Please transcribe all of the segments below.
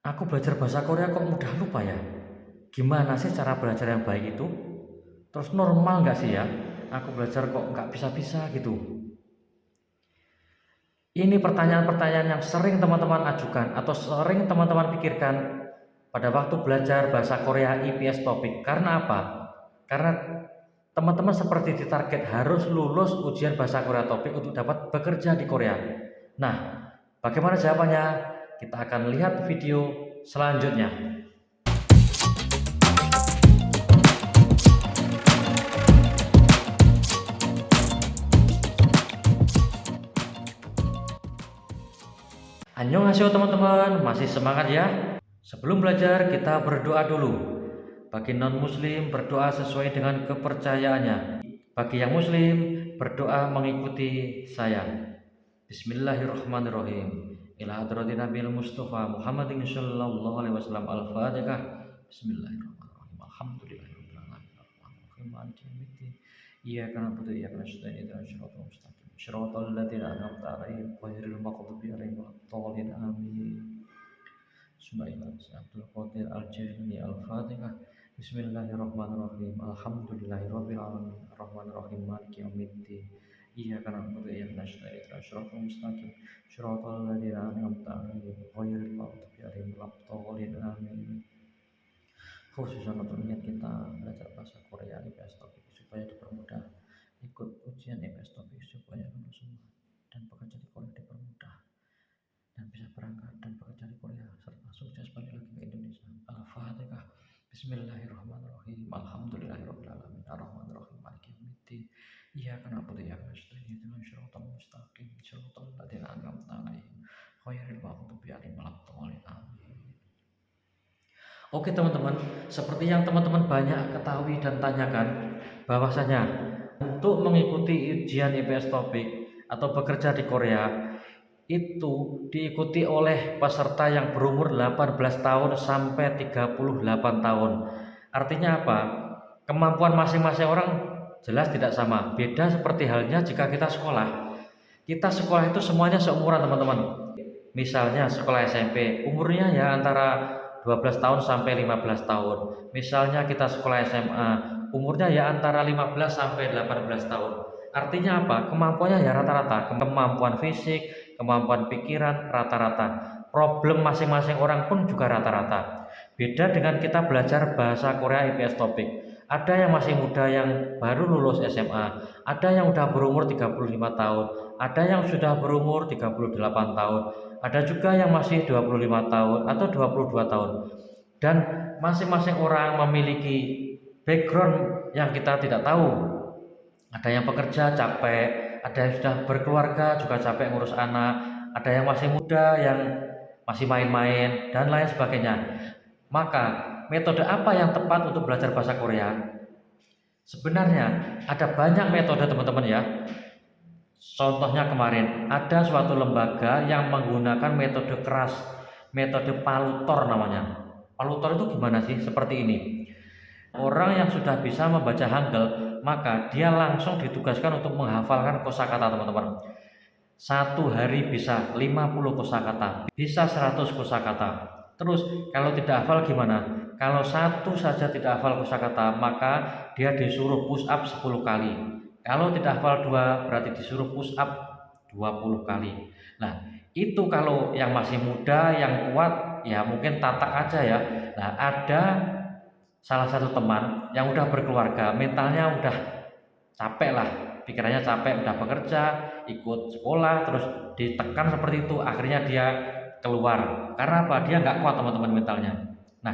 Aku belajar bahasa Korea kok mudah lupa ya? Gimana sih cara belajar yang baik itu? Terus normal nggak sih ya? Aku belajar kok nggak bisa-bisa gitu. Ini pertanyaan-pertanyaan yang sering teman-teman ajukan atau sering teman-teman pikirkan pada waktu belajar bahasa Korea IPS topik. Karena apa? Karena teman-teman seperti ditarget harus lulus ujian bahasa Korea topik untuk dapat bekerja di Korea. Nah, bagaimana jawabannya? Kita akan lihat video selanjutnya. Annyeonghaseyo teman-teman, masih semangat ya? Sebelum belajar kita berdoa dulu. Bagi non-muslim berdoa sesuai dengan kepercayaannya. Bagi yang muslim berdoa mengikuti saya. Bismillahirrahmanirrahim. Ila hadratin Nabil Mustafa Muhammadin sallallahu alaihi wasallam al-Fatihah. Bismillahirrahmanirrahim. Alhamdulillahirabbil alamin. Arrahmanirrahim. Maliki yaumiddin. Iyyaka na'budu wa iyyaka nasta'in. Ihdinas siratal mustaqim. Shiratal ladzina an'amta 'alaihim ghairil maghdubi 'alaihim waladdallin. Amin. Bismillahirrahmanirrahim. Abdul Qadir Al-Jailani Al-Fatihah. Bismillahirrahmanirrahim. Alhamdulillahirabbil alamin. Arrahmanirrahim. Maliki yaumiddin. Iyyaka na'budu wa iyyaka nasta'in. Ihdinas siratal mustaqim. Shiratal ladzina an'amta 'alaihim ghairil maghdubi 'alaihim waladdallin. Amin. Khususnya untuk niat kita belajar bahasa Korea IPS topik supaya dipermudah, ikut ujian IPS topik supaya lulus semua dan bekerja di Korea dipermudah dan bisa berangkat dan bekerja di Korea serta sukses balik lagi ke Indonesia. Al-Fatihah. Bismillahirrahmanirrahim. Alhamdulillahirabbil alamin. Arrahmanirrahim. Maliki yaumiddin. Iyyaka na'budu wa iyyaka nasta'in. Ihdinas siratal mustaqim. Shiratal ladzina an'amta 'alaihim ghairil maghdubi 'alaihim waladdallin. Amin. Oke teman-teman, seperti yang teman-teman banyak ketahui dan tanyakan, bahwasanya untuk mengikuti ujian IPS topik atau bekerja di Korea itu diikuti oleh peserta yang berumur 18 tahun sampai 38 tahun. Artinya apa? Kemampuan masing-masing orang jelas tidak sama. Beda seperti halnya jika kita sekolah. Kita sekolah itu semuanya seumuran teman-teman. Misalnya sekolah SMP, umurnya ya antara 12 tahun sampai 15 tahun. Misalnya kita sekolah SMA, umurnya ya antara 15 sampai 18 tahun. Artinya apa? Kemampuannya ya rata-rata. Kemampuan fisik, kemampuan pikiran rata-rata. Problem masing-masing orang pun juga rata-rata. Beda dengan kita belajar bahasa Korea IPS topik. Ada yang masih muda yang baru lulus SMA, ada yang udah berumur 35 tahun, ada yang sudah berumur 38 tahun, ada juga yang masih 25 tahun atau 22 tahun. Dan masing-masing orang memiliki background yang kita tidak tahu. Ada yang bekerja capek, ada yang sudah berkeluarga juga capek ngurus anak, ada yang masih muda yang masih main-main dan lain sebagainya. Maka metode apa yang tepat untuk belajar bahasa Korea? Sebenarnya ada banyak metode teman-teman ya. Contohnya kemarin ada suatu lembaga yang menggunakan metode keras, metode palutor namanya. Palutor itu gimana sih? Seperti ini. Orang yang sudah bisa membaca Hangul, maka dia langsung ditugaskan untuk menghafalkan kosakata teman-teman. Satu hari bisa 50 kosakata, bisa 100 kosakata. Terus kalau tidak hafal gimana? Kalau satu saja tidak hafal kosakata, maka dia disuruh push up 10 kali. Kalau tidak hafal dua, berarti disuruh push up 20 kali. Nah, itu kalau yang masih muda, yang kuat, ya mungkin tatak aja ya. Nah, ada salah satu teman yang udah berkeluarga, mentalnya udah capek lah, pikirannya capek, udah bekerja, ikut sekolah, terus ditekan seperti itu, akhirnya dia keluar. Karena apa? Dia nggak kuat teman-teman mentalnya. Nah,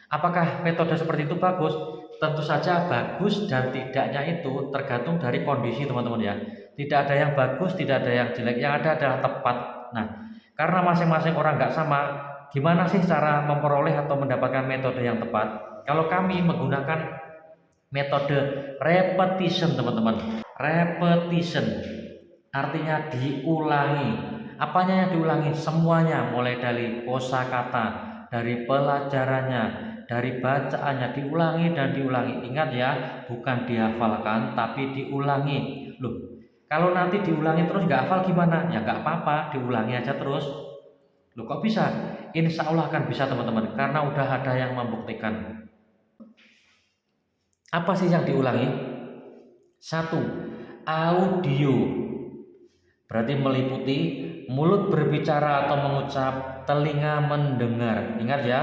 apakah metode seperti itu bagus? Tentu saja bagus dan tidaknya itu tergantung dari kondisi teman-teman ya. Tidak ada yang bagus, tidak ada yang jelek, yang ada adalah tepat. Nah, karena masing-masing orang nggak sama, gimana sih cara memperoleh atau mendapatkan metode yang tepat? Kalau kami menggunakan metode repetition teman-teman. Repetition artinya diulangi. Apanya yang diulangi? Semuanya, mulai dari kosakata, dari pelajarannya, dari bacaannya, diulangi dan diulangi. Ingat ya, bukan dihafalkan tapi diulangi. Loh, kalau nanti diulangi terus nggak hafal gimana? Ya nggak apa-apa, diulangi aja terus. Loh kok bisa? Insya Allah akan bisa teman-teman, karena udah ada yang membuktikan. Apa sih yang diulangi? Satu, audio. Berarti meliputi mulut berbicara atau mengucap, telinga mendengar. Ingat ya,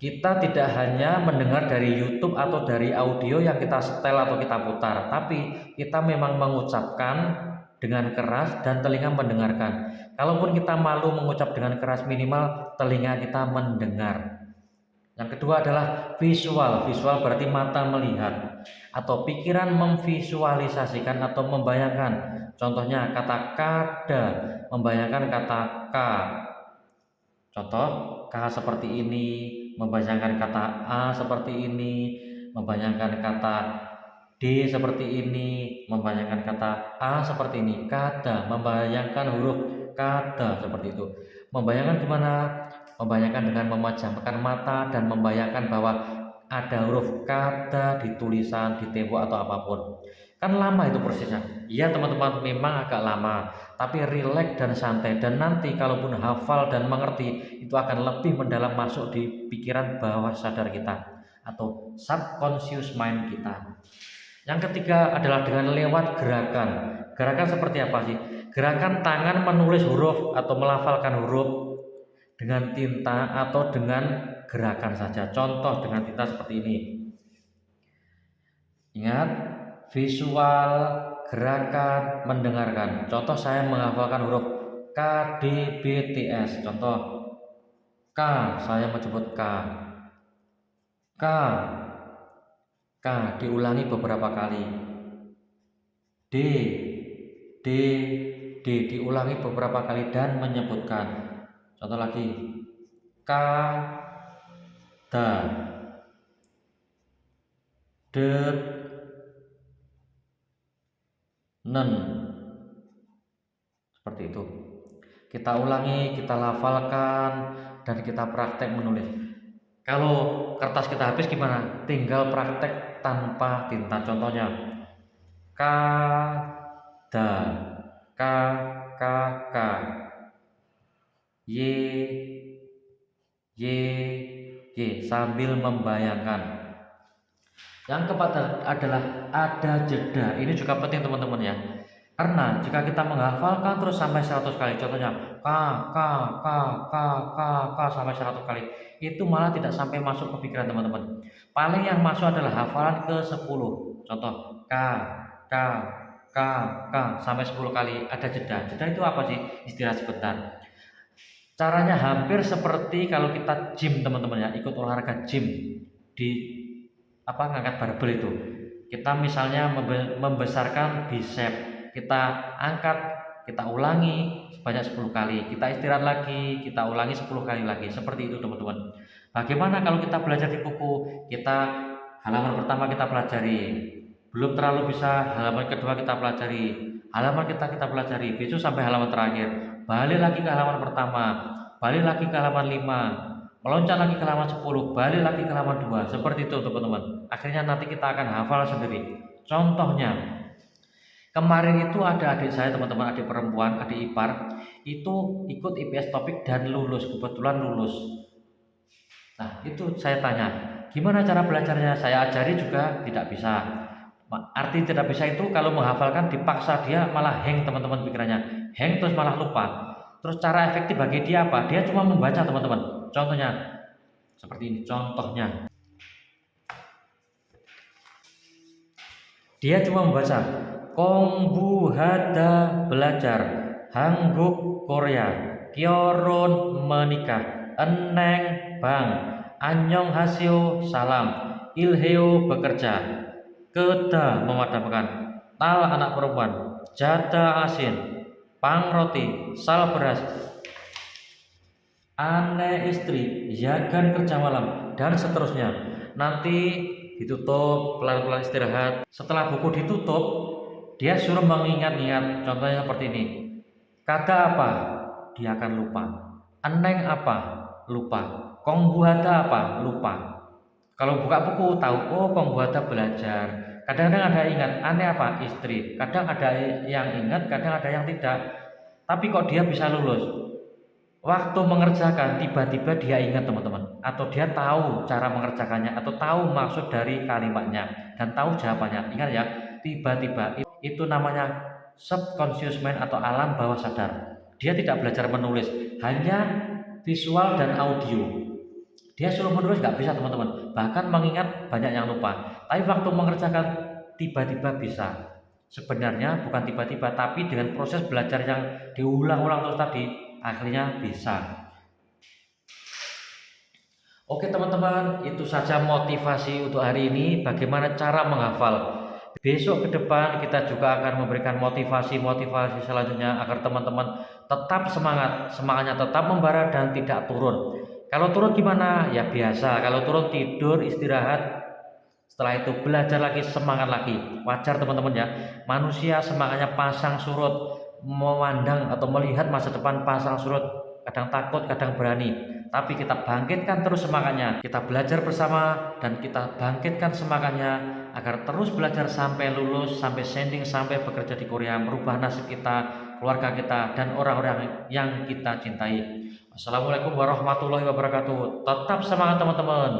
kita tidak hanya mendengar dari YouTube atau dari audio yang kita setel atau kita putar, tapi kita memang mengucapkan dengan keras dan telinga mendengarkan. Kalaupun kita malu mengucap dengan keras, minimal telinga kita mendengar. Yang kedua adalah visual. Visual berarti mata melihat atau pikiran memvisualisasikan atau membayangkan. Contohnya kata kada, membayangkan kata k. Contoh, K seperti ini, membayangkan kata A seperti ini, membayangkan kata D seperti ini, membayangkan kata A seperti ini, kada, membayangkan huruf kada seperti itu. Membayangkan gimana? Membayangkan dengan memejamkan mata dan membayangkan bahwa ada huruf kada di tulisan, di tembok atau apapun. Kan lama itu prosesnya. Iya teman-teman, memang agak lama, tapi rileks dan santai, dan nanti kalaupun hafal dan mengerti, itu akan lebih mendalam masuk di pikiran bawah sadar kita atau subconscious mind kita. Yang ketiga adalah dengan lewat gerakan. Gerakan seperti apa sih? Gerakan tangan menulis huruf atau melafalkan huruf dengan tinta atau dengan gerakan saja. Contoh dengan tinta seperti ini. Ingat, visual, gerakan, mendengarkan. Contoh saya menghafalkan huruf K, D, B, T, S. Contoh K, saya menyebut K. K, K diulangi beberapa kali. D, D, D diulangi beberapa kali dan menyebutkan. Contoh lagi. K, da, de, nen. Seperti itu. Kita ulangi, kita lafalkan, dan kita praktek menulis. Kalau kertas kita habis gimana? Tinggal praktek tanpa tinta. Contohnya K, da, K, K, K, Y, Y, Y, sambil membayangkan. Yang keempat adalah ada jeda. Ini juga penting teman-teman ya. Karena jika kita menghafalkan terus sampai 100 kali, contohnya K, K, K, K, K, K sampai 100 kali, itu malah tidak sampai masuk ke pikiran teman-teman. Paling yang masuk adalah hafalan ke 10. Contoh K, K, K, K sampai 10 kali, ada jeda. Jeda itu apa sih? Istirahat sebentar. Caranya hampir seperti kalau kita gym teman-teman ya, ikut olahraga gym di ngangkat barbel itu. Kita misalnya membesarkan bicep, kita angkat, kita ulangi sebanyak 10 kali, kita istirahat lagi, kita ulangi 10 kali lagi. Seperti itu teman-teman. Bagaimana kalau kita belajar di buku? Kita halaman pertama kita pelajari, belum terlalu bisa, halaman kedua kita pelajari, halaman kita pelajari, besok sampai halaman terakhir, balik lagi ke halaman pertama, balik lagi ke halaman 5, meloncat lagi ke halaman 10, balik lagi ke halaman 2. Seperti itu teman-teman. Akhirnya nanti kita akan hafal sendiri. Contohnya, kemarin itu ada adik saya teman-teman, adik perempuan, adik ipar, itu ikut IPS topik dan lulus, kebetulan lulus. Nah itu saya tanya, gimana cara belajarnya? Saya ajari juga tidak bisa. Arti tidak bisa itu kalau menghafalkan dipaksa, dia malah hang teman-teman, pikirannya hang terus malah lupa. Terus cara efektif bagi dia apa? Dia cuma membaca teman-teman. Contohnya seperti ini. Contohnya dia cuma membaca Kongbu Hada belajar, Hangguk Korea, Kyoron menikah, Eneng Bang, Anyong Hasio salam, Ilheo bekerja, Keda memadamkan, Tal anak perempuan, Jada asin, Pang roti, Sal beras, Ane istri, Yagan kerja malam, dan seterusnya. Nanti ditutup, pelan-pelan istirahat. Setelah buku ditutup, dia suruh mengingat-ingat. Contohnya seperti ini. Kata apa? Dia akan lupa. Eneng apa? Lupa. Kongbuhata apa? Lupa. Kalau buka buku tahu, oh Kongbuhata belajar. Kadang-kadang ada yang ingat, Ane apa? Istri. Kadang ada yang ingat, kadang ada yang tidak. Tapi kok dia bisa lulus? Waktu mengerjakan tiba-tiba dia ingat teman-teman, atau dia tahu cara mengerjakannya, atau tahu maksud dari kalimatnya dan tahu jawabannya. Ingat ya, tiba-tiba itu namanya subconscious mind atau alam bawah sadar. Dia tidak belajar menulis, hanya visual dan audio. Dia suruh menulis nggak bisa teman-teman, bahkan mengingat banyak yang lupa. Tapi waktu mengerjakan tiba-tiba bisa. Sebenarnya bukan tiba-tiba, tapi dengan proses belajar yang diulang-ulang terus tadi, akhirnya bisa. Oke teman-teman, itu saja motivasi untuk hari ini. Bagaimana cara menghafal. Besok ke depan kita juga akan memberikan motivasi-motivasi selanjutnya agar teman-teman tetap semangat, semangatnya tetap membara dan tidak turun. Kalau turun gimana? Ya biasa, kalau turun tidur, istirahat, setelah itu belajar lagi, semangat lagi. Wajar teman-teman ya. Manusia semangatnya pasang surut, memandang atau melihat masa depan pasang surut, kadang takut, kadang berani. Tapi kita bangkitkan terus semangatnya. Kita belajar bersama dan kita bangkitkan semangatnya agar terus belajar sampai lulus, sampai sending, sampai bekerja di Korea, merubah nasib kita, keluarga kita, dan orang-orang yang kita cintai. Assalamualaikum warahmatullahi wabarakatuh. Tetap semangat teman-teman.